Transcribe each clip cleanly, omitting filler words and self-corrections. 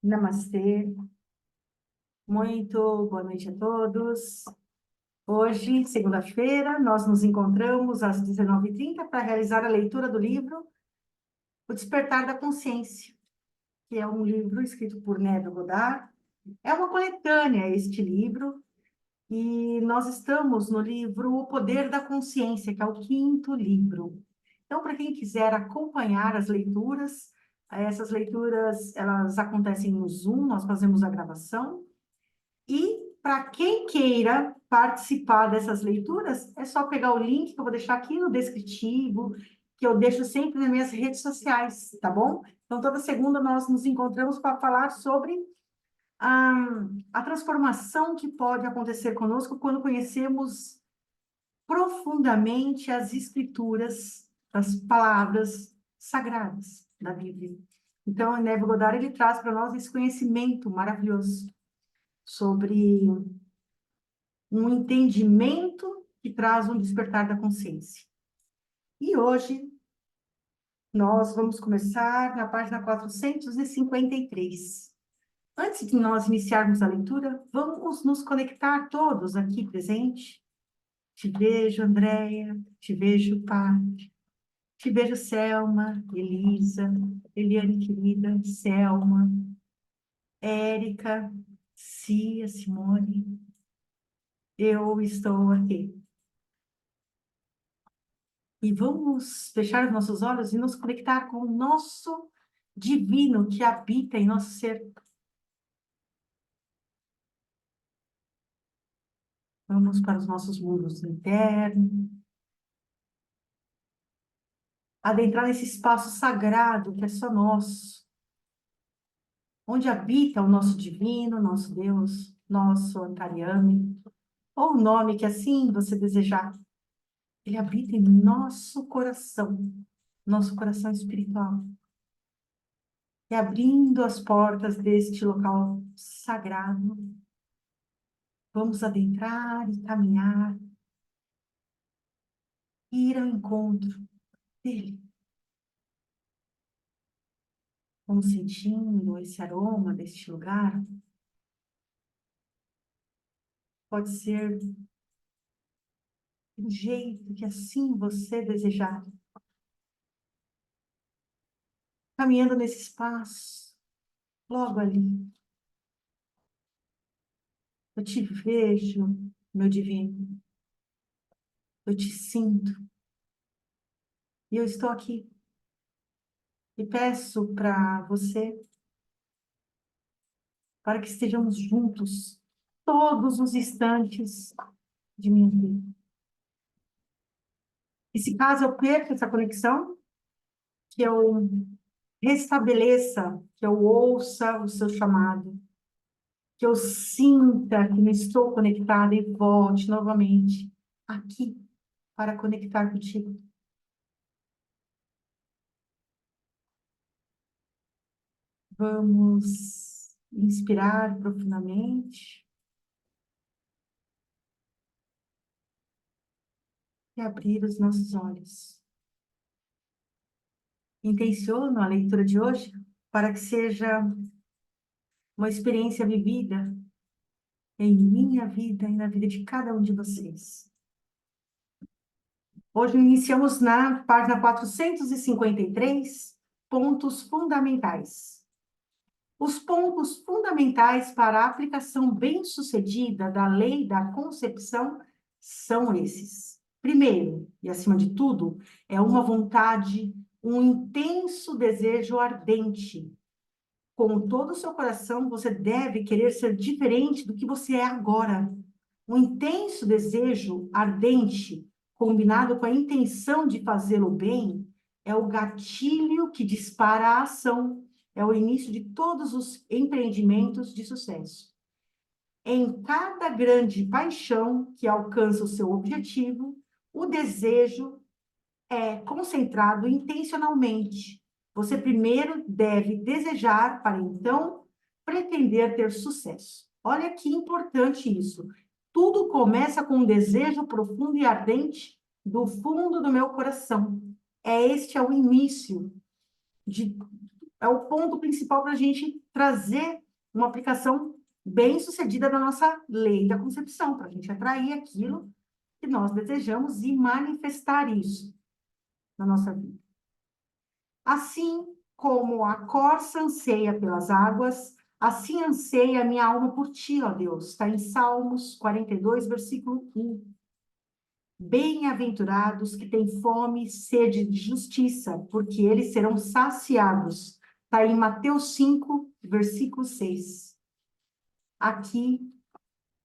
Namastê, muito boa noite a todos. Hoje, segunda-feira, nós nos encontramos às 19h30 para realizar a leitura do livro O Despertar da Consciência, que é um livro escrito por Neville Goddard. É uma coletânea este livro, e nós estamos no livro O Poder da Consciência, que é o quinto livro. Então, para quem quiser acompanhar as leituras, essas leituras, elas acontecem no Zoom, nós fazemos a gravação. E para quem queira participar dessas leituras, é só pegar o link que eu vou deixar aqui no descritivo, que eu deixo sempre nas minhas redes sociais, tá bom? Então, toda segunda nós nos encontramos para falar sobre a transformação que pode acontecer conosco quando conhecemos profundamente as escrituras, as palavras sagradas da Bíblia. Então, o Neville Goddard, ele traz para nós esse conhecimento maravilhoso sobre um entendimento que traz um despertar da consciência. E hoje nós vamos começar na página 453. Antes de nós iniciarmos a leitura, vamos nos conectar todos aqui presentes. Te vejo, Andréia, te vejo, Paty, te vejo, Selma, Elisa, Eliane querida, Selma, Érica, Cia, Simone. Eu estou aqui. E vamos fechar os nossos olhos e nos conectar com o nosso divino que habita em nosso ser. Vamos para os nossos mundos internos, adentrar nesse espaço sagrado que é só nosso, onde habita o nosso divino, nosso Deus, nosso Antaryami, ou o nome que assim você desejar. Ele habita em nosso coração espiritual. E abrindo as portas deste local sagrado, vamos adentrar e caminhar, ir ao encontro dele. Vamos sentindo esse aroma deste lugar. Pode ser do jeito que assim você desejar. Caminhando nesse espaço, logo ali. Eu te vejo, meu divino. Eu te sinto. E eu estou aqui. E peço para você, para que estejamos juntos todos os instantes de minha vida. E se caso eu perca essa conexão, que eu restabeleça, que eu ouça o seu chamado, que eu sinta que não estou conectada e volte novamente aqui para conectar contigo. Vamos inspirar profundamente e abrir os nossos olhos. Intenciono a leitura de hoje para que seja uma experiência vivida em minha vida e na vida de cada um de vocês. Hoje iniciamos na página 453, pontos fundamentais. Os pontos fundamentais para a aplicação bem-sucedida da lei da concepção são esses. Primeiro, e acima de tudo, é uma vontade, um intenso desejo ardente. Com todo o seu coração, você deve querer ser diferente do que você é agora. Um intenso desejo ardente, combinado com a intenção de fazê-lo bem, é o gatilho que dispara a ação, é o início de todos os empreendimentos de sucesso. Em cada grande paixão que alcança o seu objetivo, o desejo é concentrado intencionalmente. Você primeiro deve desejar para então pretender ter sucesso. Olha que importante isso. Tudo começa com um desejo profundo e ardente do fundo do meu coração. Este é o início de é o ponto principal para a gente trazer uma aplicação bem-sucedida da nossa lei da concepção, para a gente atrair aquilo que nós desejamos e manifestar isso na nossa vida. Assim como a corça anseia pelas águas, assim anseia a minha alma por ti, ó Deus. Está em Salmos 42, versículo 1. Bem-aventurados que têm fome e sede de justiça, porque eles serão saciados. Está em Mateus 5, versículo 6. Aqui,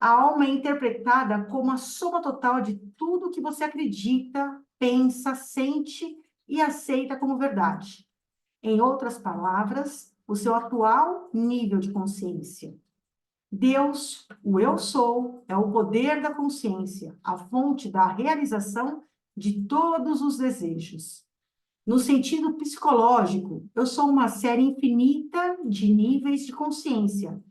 a alma é interpretada como a soma total de tudo que você acredita, pensa, sente e aceita como verdade. Em outras palavras, o seu atual nível de consciência. Deus, o eu sou, é o poder da consciência, a fonte da realização de todos os desejos. No sentido psicológico, eu sou uma série infinita de níveis de consciência.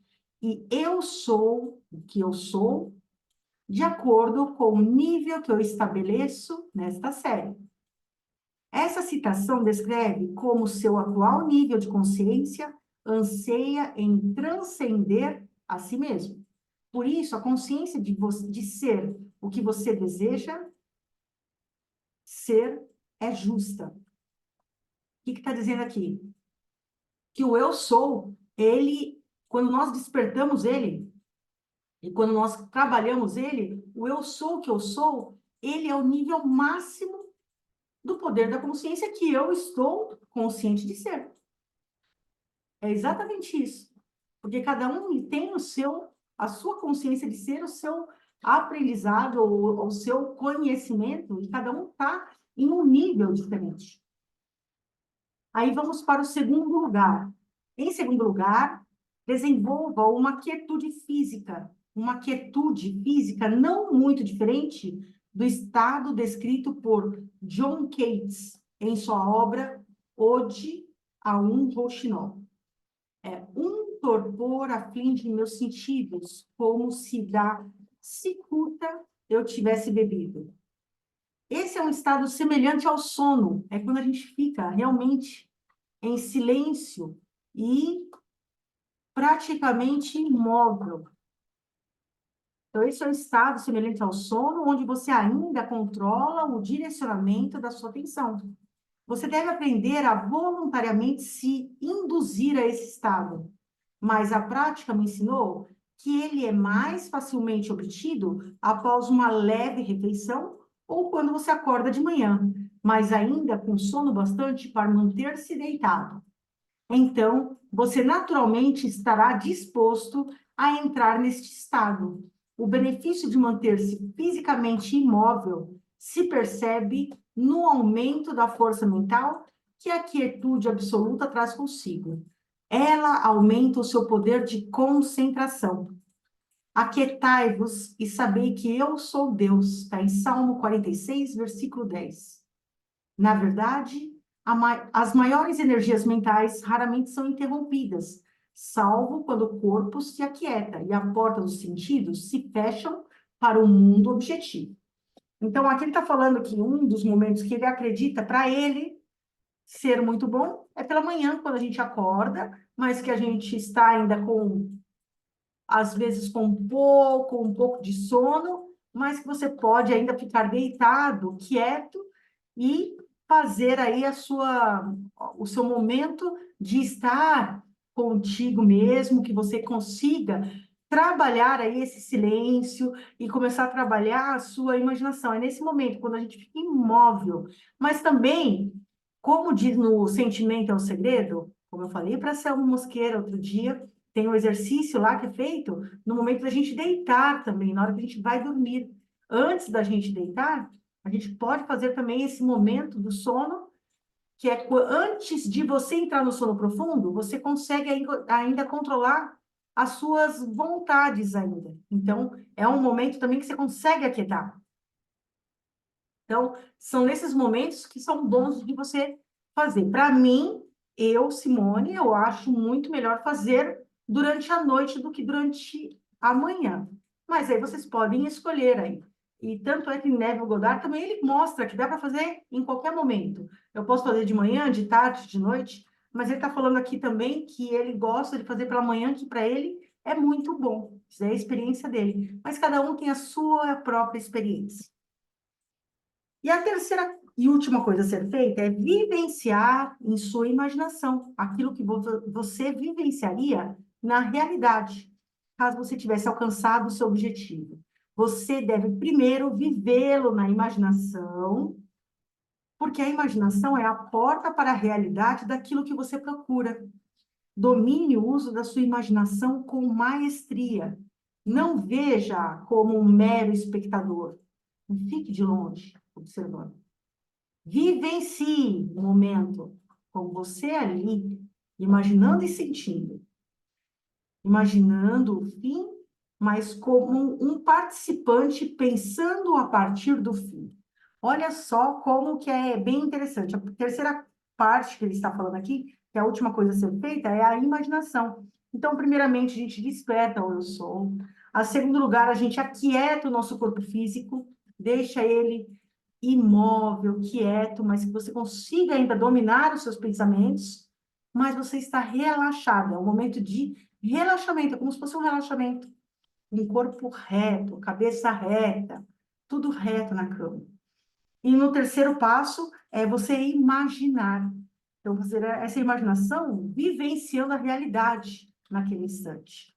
E eu sou o que eu sou de acordo com o nível que eu estabeleço nesta série. Essa citação descreve como seu atual nível de consciência anseia em transcender a si mesmo. Por isso, a consciência de ser o que você deseja ser é justa. O que está dizendo aqui? Que o eu sou, ele, quando nós despertamos ele, e quando nós trabalhamos ele, o eu sou o que eu sou, ele é o nível máximo do poder da consciência que eu estou consciente de ser. É exatamente isso. Porque cada um tem a sua consciência de ser, o seu aprendizado, o seu conhecimento, e cada um está em um nível diferente. Aí vamos para o segundo lugar. Em segundo lugar, desenvolva uma quietude física não muito diferente do estado descrito por John Cates em sua obra Ode a um Rouxinol. É um torpor aflige meus sentidos, como se da cicuta eu tivesse bebido. Esse é um estado semelhante ao sono, é quando a gente fica realmente em silêncio e praticamente imóvel. Então, esse é um estado semelhante ao sono, onde você ainda controla o direcionamento da sua atenção. Você deve aprender a voluntariamente se induzir a esse estado, mas a prática me ensinou que ele é mais facilmente obtido após uma leve refeição ou quando você acorda de manhã, mas ainda com sono bastante para manter-se deitado. Então, você naturalmente estará disposto a entrar neste estado. O benefício de manter-se fisicamente imóvel se percebe no aumento da força mental que a quietude absoluta traz consigo. Ela aumenta o seu poder de concentração. Aquietai-vos e sabei que eu sou Deus. Está em Salmo 46, versículo 10. Na verdade, as maiores energias mentais raramente são interrompidas, salvo quando o corpo se aquieta e a porta dos sentidos se fecham para o mundo objetivo. Então, aqui ele está falando que um dos momentos que ele acredita para ele ser muito bom é pela manhã, quando a gente acorda, mas que a gente está ainda às vezes com um pouco de sono, mas que você pode ainda ficar deitado, quieto e fazer aí o seu momento de estar contigo mesmo, que você consiga trabalhar aí esse silêncio e começar a trabalhar a sua imaginação. É nesse momento, quando a gente fica imóvel, mas também, como diz no Sentimento é o Segredo, como eu falei para a Selma Mosqueira outro dia, tem um exercício lá que é feito no momento da gente deitar também, na hora que a gente vai dormir. Antes da gente deitar, a gente pode fazer também esse momento do sono, que é antes de você entrar no sono profundo, você consegue ainda controlar as suas vontades ainda. Então, é um momento também que você consegue aquietar. Então, são nesses momentos que são bons de você fazer. Para mim, Simone, eu acho muito melhor fazer durante a noite do que durante a manhã. Mas aí vocês podem escolher aí. E tanto é que Neville Goddard também ele mostra que dá para fazer em qualquer momento. Eu posso fazer de manhã, de tarde, de noite, mas ele está falando aqui também que ele gosta de fazer pela manhã, que para ele é muito bom. Isso é a experiência dele. Mas cada um tem a sua própria experiência. E a terceira e última coisa a ser feita é vivenciar em sua imaginação aquilo que você vivenciaria na realidade, caso você tivesse alcançado o seu objetivo. Você deve primeiro vivê-lo na imaginação, porque a imaginação é a porta para a realidade daquilo que você procura. Domine o uso da sua imaginação com maestria. Não veja como um mero espectador. Fique de longe, observando. Vivencie o momento com você ali, imaginando e sentindo. Imaginando o fim, mas como um participante pensando a partir do fim. Olha só como que é bem interessante. A terceira parte que ele está falando aqui, que é a última coisa a ser feita, é a imaginação. Então, primeiramente, a gente desperta o eu sou. A segundo lugar, a gente aquieta o nosso corpo físico, deixa ele imóvel, quieto, mas que você consiga ainda dominar os seus pensamentos, mas você está relaxado. É um momento de relaxamento, é como se fosse um relaxamento. Um corpo reto, cabeça reta, tudo reto na cama. E no terceiro passo é você imaginar. Então, fazer essa imaginação vivenciando a realidade naquele instante.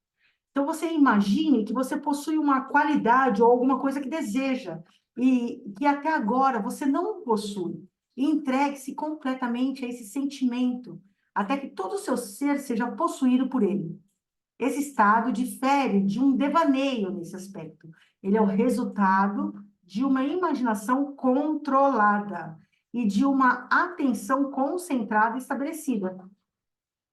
Então, você imagine que você possui uma qualidade ou alguma coisa que deseja e que até agora você não possui. E entregue-se completamente a esse sentimento, até que todo o seu ser seja possuído por ele. Esse estado difere de um devaneio nesse aspecto. Ele é o resultado de uma imaginação controlada e de uma atenção concentrada e estabelecida.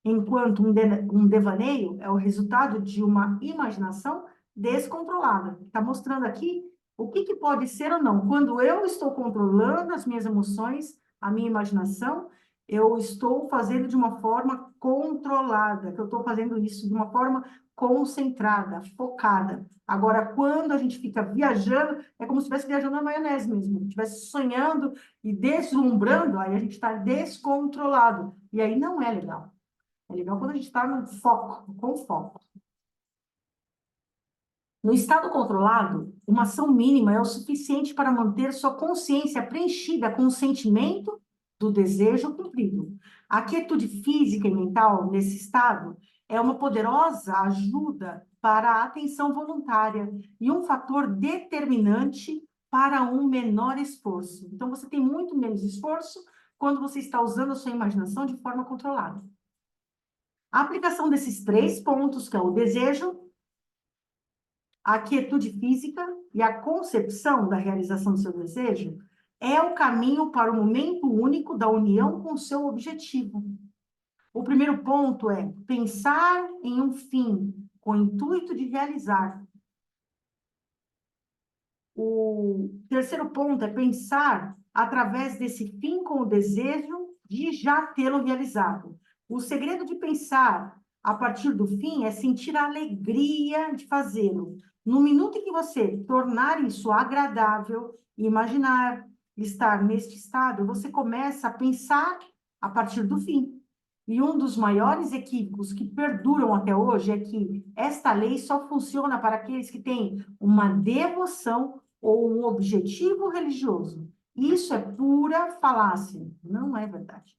Enquanto um devaneio é o resultado de uma imaginação descontrolada. Está mostrando aqui o que pode ser ou não. Quando eu estou controlando as minhas emoções, a minha imaginação, eu estou fazendo de uma forma controlada, que eu estou fazendo isso de uma forma concentrada, focada. Agora, quando a gente fica viajando, é como se estivesse viajando na maionese mesmo, estivesse sonhando e deslumbrando, aí a gente está descontrolado. E aí não é legal. É legal quando a gente está no foco, com foco. No estado controlado, uma ação mínima é o suficiente para manter sua consciência preenchida com o sentimento do desejo cumprido. A quietude física e mental nesse estado é uma poderosa ajuda para a atenção voluntária e um fator determinante para um menor esforço. Então, você tem muito menos esforço quando você está usando a sua imaginação de forma controlada. A aplicação desses três pontos, que é o desejo, a quietude física e a concepção da realização do seu desejo, é o caminho para o momento único da união com o seu objetivo. O primeiro ponto é pensar em um fim, com o intuito de realizar. O terceiro ponto é pensar através desse fim com o desejo de já tê-lo realizado. O segredo de pensar a partir do fim é sentir a alegria de fazê-lo. No minuto em que você tornar isso agradável, imaginar estar neste estado, você começa a pensar a partir do fim. E um dos maiores equívocos que perduram até hoje é que esta lei só funciona para aqueles que têm uma devoção ou um objetivo religioso. Isso é pura falácia, não é verdade.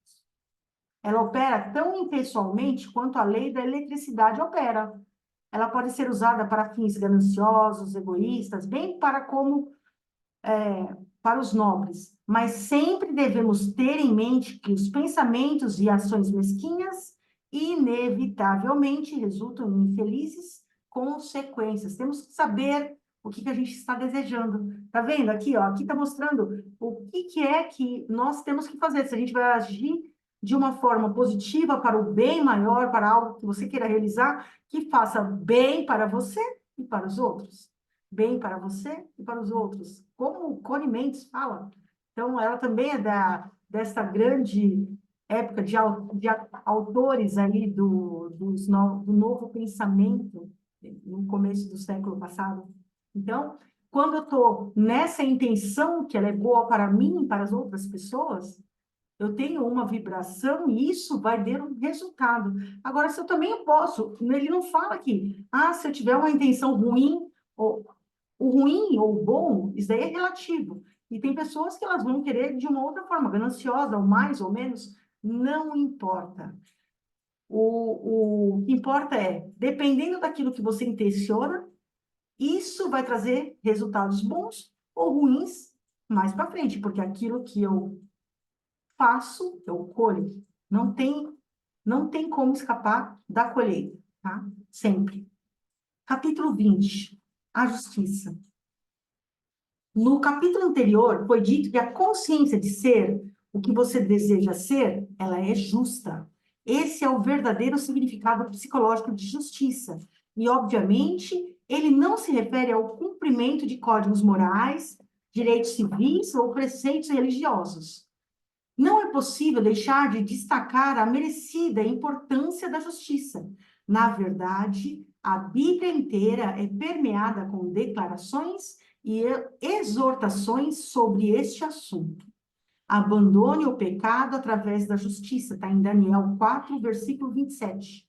Ela opera tão impessoalmente quanto a lei da eletricidade opera. Ela pode ser usada para fins gananciosos, egoístas, bem para como para os nobres, mas sempre devemos ter em mente que os pensamentos e ações mesquinhas inevitavelmente resultam em infelizes consequências. Temos que saber o que a gente está desejando. Tá vendo aqui, ó? Aqui está mostrando o que é que nós temos que fazer. Se a gente vai agir de uma forma positiva para o bem maior, para algo que você queira realizar, que faça bem para você e para os outros. Bem para você e para os outros. Como o Connie Mendes fala. Então, ela também é desta grande época de autores aí do novo pensamento, no começo do século passado. Então, quando eu estou nessa intenção que ela é boa para mim e para as outras pessoas, eu tenho uma vibração e isso vai ter um resultado. Agora, se eu também posso, ele não fala aqui, se eu tiver uma intenção ruim, ou o ruim ou o bom, isso daí é relativo. E tem pessoas que elas vão querer de uma outra forma, gananciosa, ou mais ou menos, não importa. O que importa é, dependendo daquilo que você intenciona, isso vai trazer resultados bons ou ruins mais para frente, porque aquilo que eu faço, eu colho. Não tem como escapar da colheita, tá? Sempre. Capítulo 20, a justiça. No capítulo anterior, foi dito que a consciência de ser o que você deseja ser, ela é justa. Esse é o verdadeiro significado psicológico de justiça. E, obviamente, ele não se refere ao cumprimento de códigos morais, direitos civis ou preceitos religiosos. Não é possível deixar de destacar a merecida importância da justiça. Na verdade, a Bíblia inteira é permeada com declarações e exortações sobre este assunto. Abandone o pecado através da justiça, está em Daniel 4, versículo 27.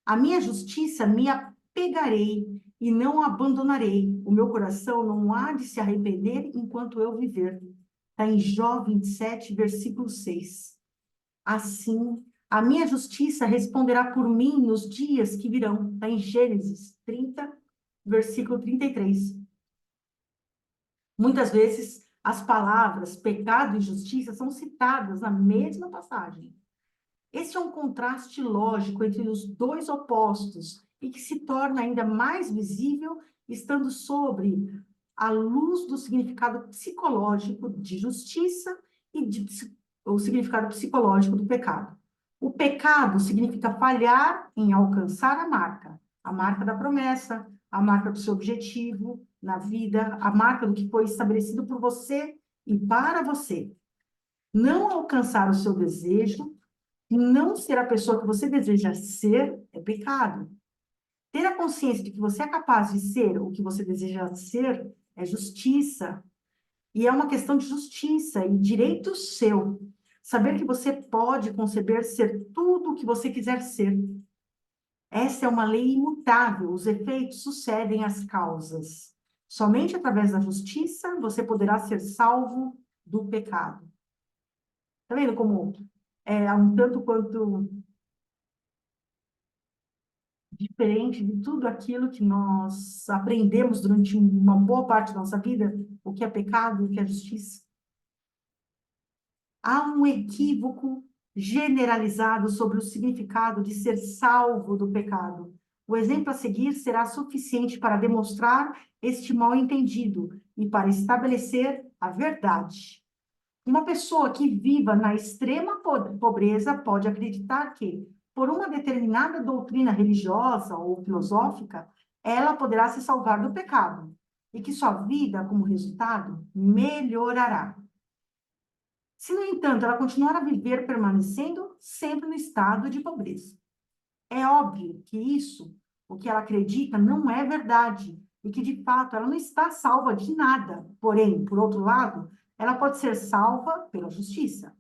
A minha justiça me apegarei e não abandonarei. O meu coração não há de se arrepender enquanto eu viver. Está em Jó 27, versículo 6. Assim, a minha justiça responderá por mim nos dias que virão. Está em Gênesis 30, versículo 33. Muitas vezes, as palavras pecado e justiça são citadas na mesma passagem. Esse é um contraste lógico entre os dois opostos e que se torna ainda mais visível estando sobre a luz do significado psicológico de justiça e o significado psicológico do pecado. O pecado significa falhar em alcançar a marca da promessa, a marca do seu objetivo na vida, a marca do que foi estabelecido por você e para você. Não alcançar o seu desejo e não ser a pessoa que você deseja ser é pecado. Ter a consciência de que você é capaz de ser o que você deseja ser é justiça. E é uma questão de justiça e direito seu. Saber que você pode conceber ser tudo o que você quiser ser. Essa é uma lei imutável, os efeitos sucedem às causas. Somente através da justiça você poderá ser salvo do pecado. Tá vendo como é um tanto quanto diferente de tudo aquilo que nós aprendemos durante uma boa parte da nossa vida, o que é pecado, o que é justiça? Há um equívoco generalizado sobre o significado de ser salvo do pecado. O exemplo a seguir será suficiente para demonstrar este mal-entendido e para estabelecer a verdade. Uma pessoa que viva na extrema pobreza pode acreditar que, por uma determinada doutrina religiosa ou filosófica, ela poderá se salvar do pecado e que sua vida, como resultado, melhorará. Se, no entanto, ela continuar a viver permanecendo sempre no estado de pobreza. É óbvio que isso, o que ela acredita, não é verdade e que, de fato, ela não está salva de nada. Porém, por outro lado, ela pode ser salva pela justiça.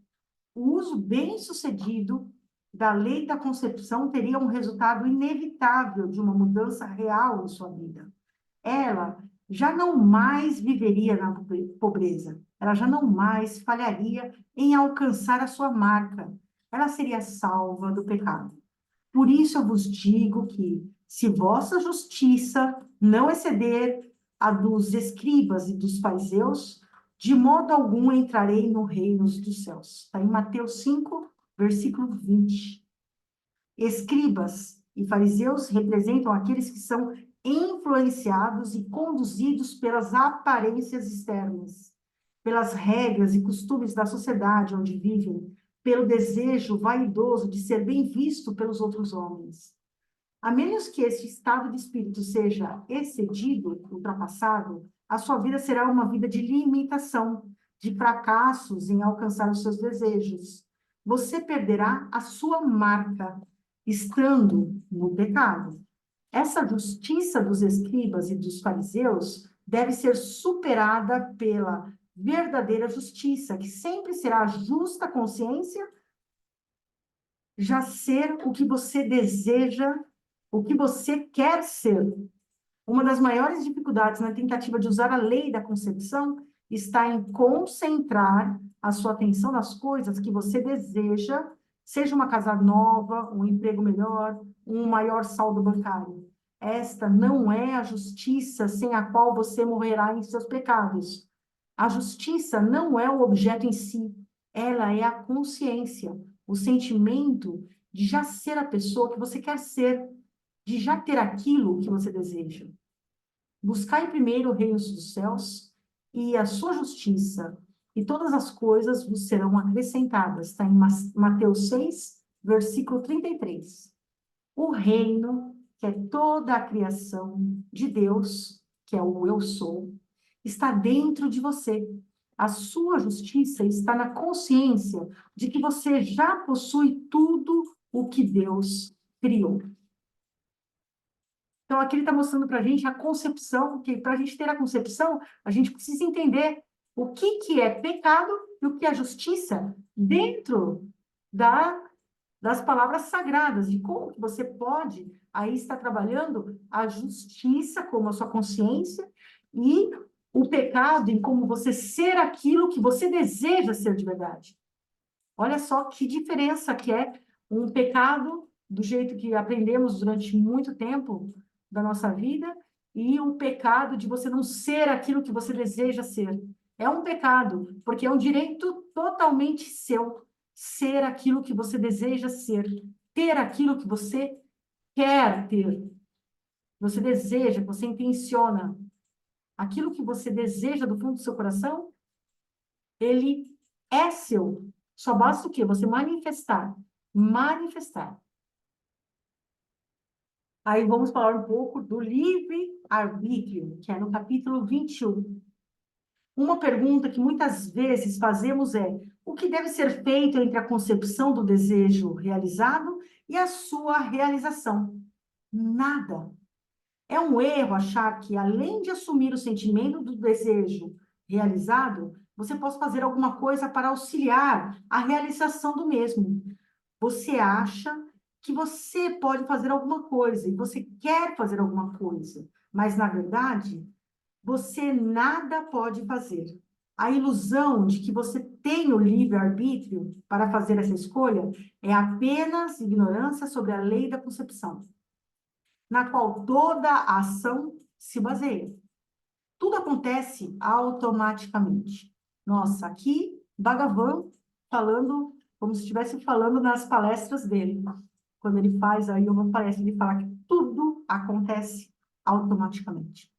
O uso bem-sucedido da lei da concepção teria um resultado inevitável de uma mudança real em sua vida. Ela já não mais viveria na pobreza, ela já não mais falharia em alcançar a sua marca, ela seria salva do pecado. Por isso eu vos digo que, se vossa justiça não exceder a dos escribas e dos fariseus, de modo algum entrarei no reino dos céus. Está em Mateus 5, versículo 20. Escribas e fariseus representam aqueles que são influenciados e conduzidos pelas aparências externas, pelas regras e costumes da sociedade onde vivem, pelo desejo vaidoso de ser bem visto pelos outros homens. A menos que este estado de espírito seja excedido, ultrapassado, a sua vida será uma vida de limitação, de fracassos em alcançar os seus desejos. Você perderá a sua marca, estando no pecado. Essa justiça dos escribas e dos fariseus deve ser superada pela verdadeira justiça, que sempre será a justa consciência, já ser o que você deseja, o que você quer ser. Uma das maiores dificuldades na tentativa de usar a lei da concepção está em concentrar a sua atenção nas coisas que você deseja, seja uma casa nova, um emprego melhor, um maior saldo bancário. Esta não é a justiça sem a qual você morrerá em seus pecados. A justiça não é o objeto em si, ela é a consciência, o sentimento de já ser a pessoa que você quer ser, de já ter aquilo que você deseja. Buscai primeiro o reino dos céus e a sua justiça, e todas as coisas vos serão acrescentadas. Está em Mateus 6, versículo 33. O reino, que é toda a criação de Deus, que é o eu sou, está dentro de você. A sua justiça está na consciência de que você já possui tudo o que Deus criou. Então, aqui ele está mostrando para a gente a concepção, que para a gente ter a concepção, a gente precisa entender o que é pecado e o que é justiça dentro das palavras sagradas, de como que você pode aí estar trabalhando a justiça como a sua consciência e o pecado em como você ser aquilo que você deseja ser de verdade. Olha só que diferença que é um pecado do jeito que aprendemos durante muito tempo da nossa vida e o pecado de você não ser aquilo que você deseja ser. É um pecado, porque é um direito totalmente seu ser aquilo que você deseja ser, ter aquilo que você quer ter, você deseja, você intenciona. Aquilo que você deseja do fundo do seu coração, ele é seu. Só basta o quê? Você manifestar. Manifestar. Aí vamos falar um pouco do livre-arbítrio, que é no capítulo 21. Uma pergunta que muitas vezes fazemos é: o que deve ser feito entre a concepção do desejo realizado e a sua realização? Nada. É um erro achar que, além de assumir o sentimento do desejo realizado, você possa fazer alguma coisa para auxiliar a realização do mesmo. Você acha que você pode fazer alguma coisa e você quer fazer alguma coisa, mas, na verdade, você nada pode fazer. A ilusão de que você tem o livre-arbítrio para fazer essa escolha é apenas ignorância sobre a lei da concepção, na qual toda a ação se baseia. Tudo acontece automaticamente. Nossa, aqui, Bhagavan falando, como se estivesse falando nas palestras dele. Quando ele faz aí uma palestra, ele fala que tudo acontece automaticamente.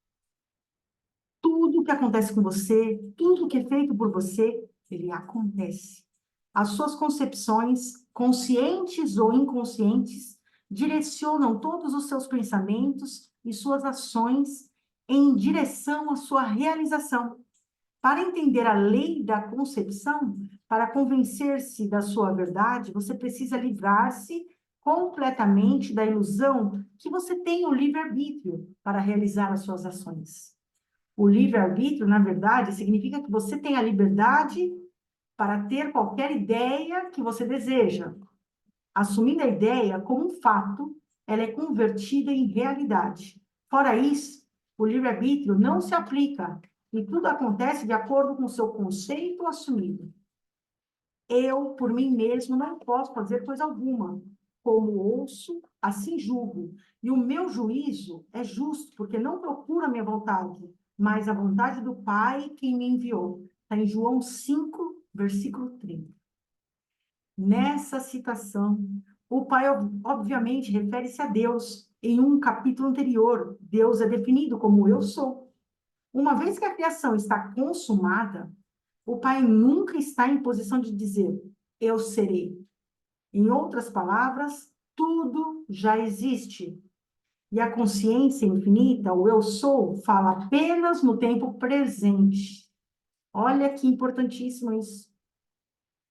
Tudo que acontece com você, tudo que é feito por você, ele acontece. As suas concepções, conscientes ou inconscientes, direcionam todos os seus pensamentos e suas ações em direção à sua realização. Para entender a lei da concepção, para convencer-se da sua verdade, você precisa livrar-se completamente da ilusão que você tem o livre-arbítrio para realizar as suas ações. O livre-arbítrio, na verdade, significa que você tem a liberdade para ter qualquer ideia que você deseja. Assumindo a ideia como um fato, ela é convertida em realidade. Fora isso, o livre-arbítrio não se aplica e tudo acontece de acordo com o seu conceito assumido. Eu, por mim mesmo, não posso fazer coisa alguma. Como ouço, assim julgo. E o meu juízo é justo, porque não procura a minha vontade, mas a vontade do Pai que me enviou. Está em João 5, versículo 30. Nessa citação, o Pai, obviamente, refere-se a Deus. Em um capítulo anterior, Deus é definido como eu sou. Uma vez que a criação está consumada, o Pai nunca está em posição de dizer, eu serei. Em outras palavras, tudo já existe. E a consciência infinita, o eu sou, fala apenas no tempo presente. Olha que importantíssimo isso.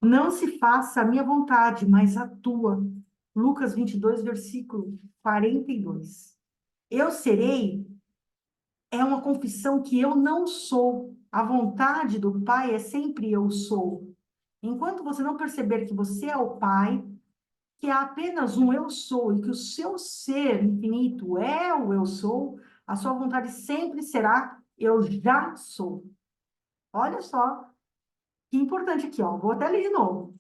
Não se faça a minha vontade, mas a tua. Lucas 22, versículo 42. Eu serei é uma confissão que eu não sou. A vontade do Pai é sempre eu sou. Enquanto você não perceber que você é o Pai, que há apenas um eu sou e que o seu ser infinito é o eu sou, a sua vontade sempre será eu já sou. Olha só que importante aqui, ó. Vou até ler de novo.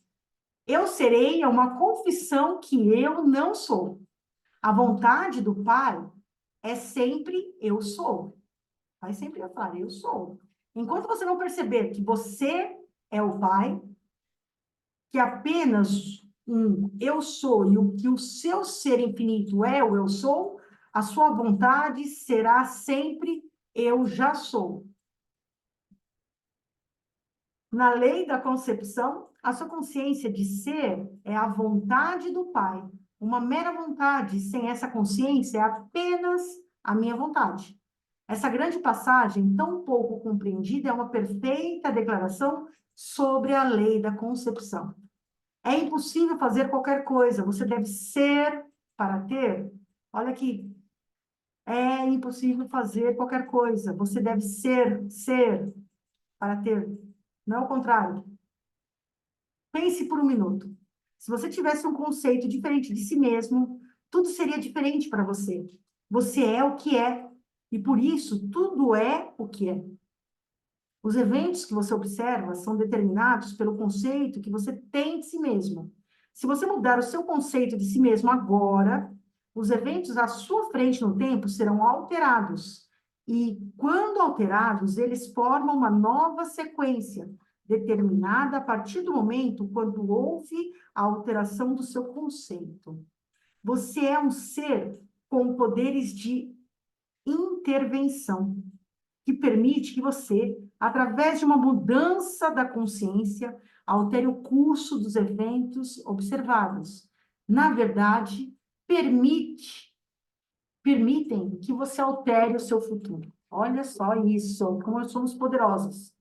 Eu serei é uma confissão que eu não sou. A vontade do Pai é sempre eu sou. Vai sempre eu falar, eu sou. Enquanto você não perceber que você é o Pai, que apenas um eu sou e o que o seu ser infinito é o eu sou, a sua vontade será sempre eu já sou. Na lei da concepção, a sua consciência de ser é a vontade do Pai. Uma mera vontade sem essa consciência é apenas a minha vontade. Essa grande passagem, tão pouco compreendida, é uma perfeita declaração sobre a lei da concepção. É impossível fazer qualquer coisa, você deve ser para ter. Olha aqui, é impossível fazer qualquer coisa, você deve ser para ter. Não é o contrário. Pense por um minuto. Se você tivesse um conceito diferente de si mesmo, tudo seria diferente para você. Você é o que é, e por isso tudo é o que é. Os eventos que você observa são determinados pelo conceito que você tem de si mesmo. Se você mudar o seu conceito de si mesmo agora, os eventos à sua frente no tempo serão alterados. E, quando alterados, eles formam uma nova sequência, determinada a partir do momento quando houve a alteração do seu conceito. Você é um ser com poderes de intervenção que permite que você, através de uma mudança da consciência, altere o curso dos eventos observados. Na verdade, permitem que você altere o seu futuro. Olha só isso, como nós somos poderosos.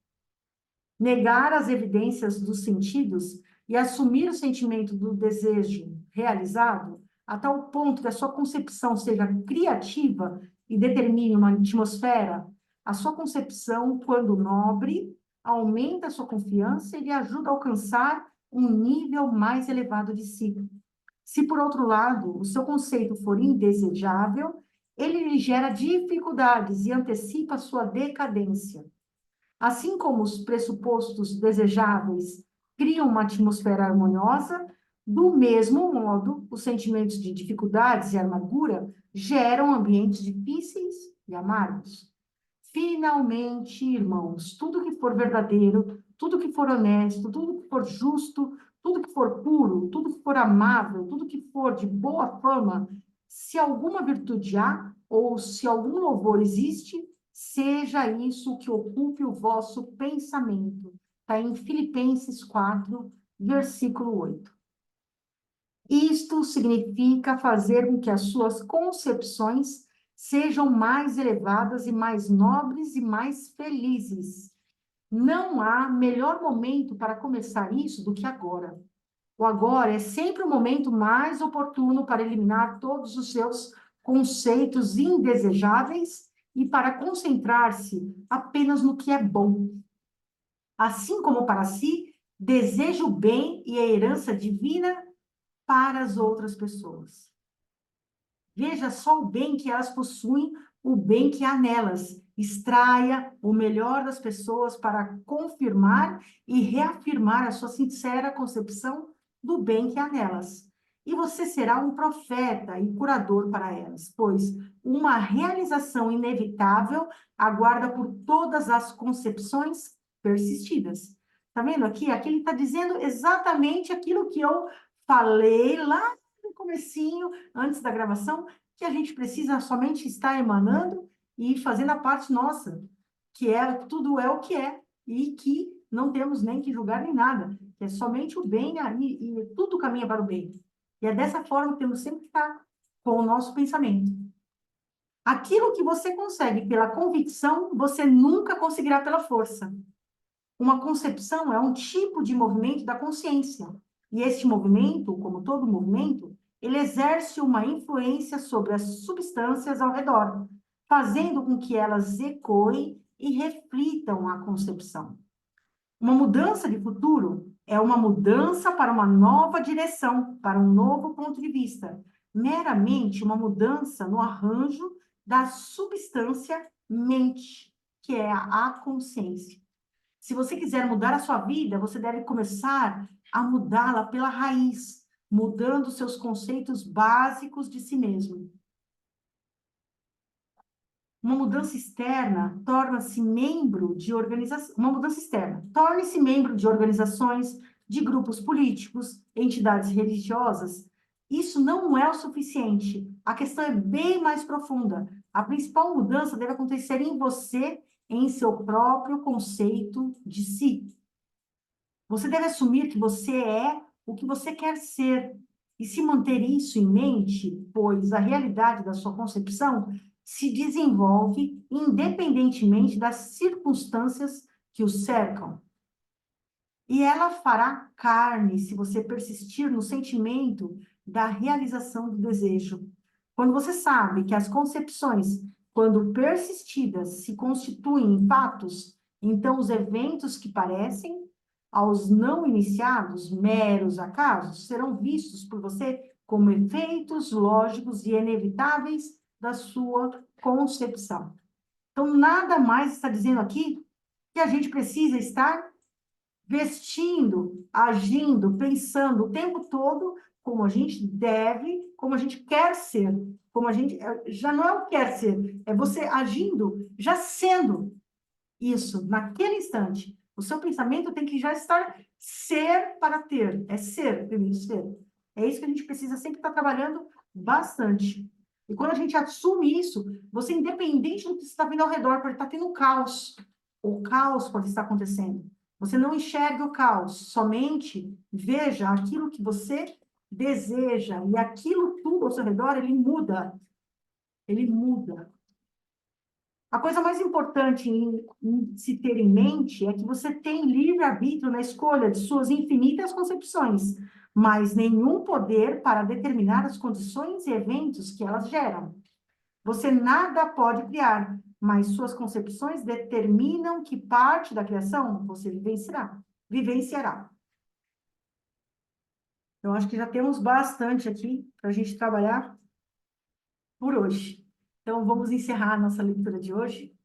Negar as evidências dos sentidos e assumir o sentimento do desejo realizado, a tal ponto que a sua concepção seja criativa e determine uma atmosfera, a sua concepção, quando nobre, aumenta a sua confiança e lhe ajuda a alcançar um nível mais elevado de si. Se, por outro lado, o seu conceito for indesejável, ele lhe gera dificuldades e antecipa a sua decadência. Assim como os pressupostos desejáveis criam uma atmosfera harmoniosa, do mesmo modo, os sentimentos de dificuldades e amargura geram ambientes difíceis e amargos. Finalmente, irmãos, tudo que for verdadeiro, tudo que for honesto, tudo que for justo, tudo que for puro, tudo que for amável, tudo que for de boa fama, se alguma virtude há, ou se algum louvor existe, seja isso o que ocupe o vosso pensamento. Está em Filipenses 4, versículo 8. Isto significa fazer com que as suas concepções sejam mais elevadas e mais nobres e mais felizes. Não há melhor momento para começar isso do que agora. O agora é sempre o momento mais oportuno para eliminar todos os seus conceitos indesejáveis e para concentrar-se apenas no que é bom. Assim como para si, deseja o bem e a herança divina para as outras pessoas. Veja só o bem que elas possuem, o bem que há nelas. Extraia o melhor das pessoas para confirmar e reafirmar a sua sincera concepção do bem que há nelas. E você será um profeta e curador para elas, pois uma realização inevitável aguarda por todas as concepções persistidas. Tá vendo aqui? Aqui ele está dizendo exatamente aquilo que eu falei lá no comecinho, antes da gravação, que a gente precisa somente estar emanando e fazendo a parte nossa, que é tudo é o que é, e que não temos nem que julgar nem nada, que é somente o bem e tudo caminha para o bem. E é dessa forma que temos sempre que estar com o nosso pensamento. Aquilo que você consegue pela convicção, você nunca conseguirá pela força. Uma concepção é um tipo de movimento da consciência. E este movimento, como todo movimento, ele exerce uma influência sobre as substâncias ao redor. fazendo com que elas ecoem e reflitam a concepção. Uma mudança de futuro é uma mudança para uma nova direção, para um novo ponto de vista, meramente uma mudança no arranjo da substância mente, que é a consciência. Se você quiser mudar a sua vida, você deve começar a mudá-la pela raiz, mudando seus conceitos básicos de si mesmo. Uma mudança externa torna-se membro de organização. Uma mudança externa torne-se membro de organizações, de grupos políticos, entidades religiosas. Isso não é o suficiente. A questão é bem mais profunda. A principal mudança deve acontecer em você, em seu próprio conceito de si. Você deve assumir que você é o que você quer ser e se manter isso em mente, pois a realidade da sua concepção se desenvolve independentemente das circunstâncias que o cercam. E ela fará carne se você persistir no sentimento da realização do desejo. Quando você sabe que as concepções, quando persistidas, se constituem em fatos, então os eventos que parecem aos não iniciados meros acasos serão vistos por você como efeitos lógicos e inevitáveis da sua concepção. Então, nada mais está dizendo aqui que a gente precisa estar vestindo, agindo, pensando o tempo todo como a gente deve, como a gente quer ser, como a gente já não é o quer ser, é você agindo, já sendo isso naquele instante. O seu pensamento tem que já estar ser para ter, é ser, primeiro ser. É isso que a gente precisa sempre estar trabalhando bastante. E quando a gente assume isso, você, independente do que está vindo ao redor, pode estar tendo caos. O caos pode estar acontecendo. Você não enxerga o caos, somente veja aquilo que você deseja. E aquilo tudo ao seu redor, ele muda. Ele muda. A coisa mais importante em se ter em mente é que você tem livre-arbítrio na escolha de suas infinitas concepções, mas nenhum poder para determinar as condições e eventos que elas geram. Você nada pode criar, mas suas concepções determinam que parte da criação você vivenciará. Eu acho que já temos bastante aqui para a gente trabalhar por hoje. Então, vamos encerrar a nossa leitura de hoje.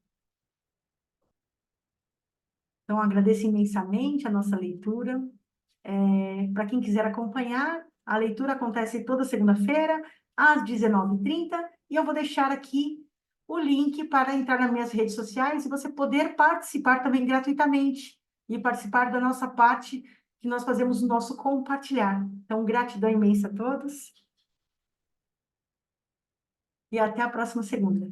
Então, agradeço imensamente a nossa leitura. Para quem quiser acompanhar, a leitura acontece toda segunda-feira, às 19h30, e eu vou deixar aqui o link para entrar nas minhas redes sociais e você poder participar também gratuitamente e participar da nossa parte que nós fazemos o nosso compartilhar. Então, gratidão imensa a todos e até a próxima segunda.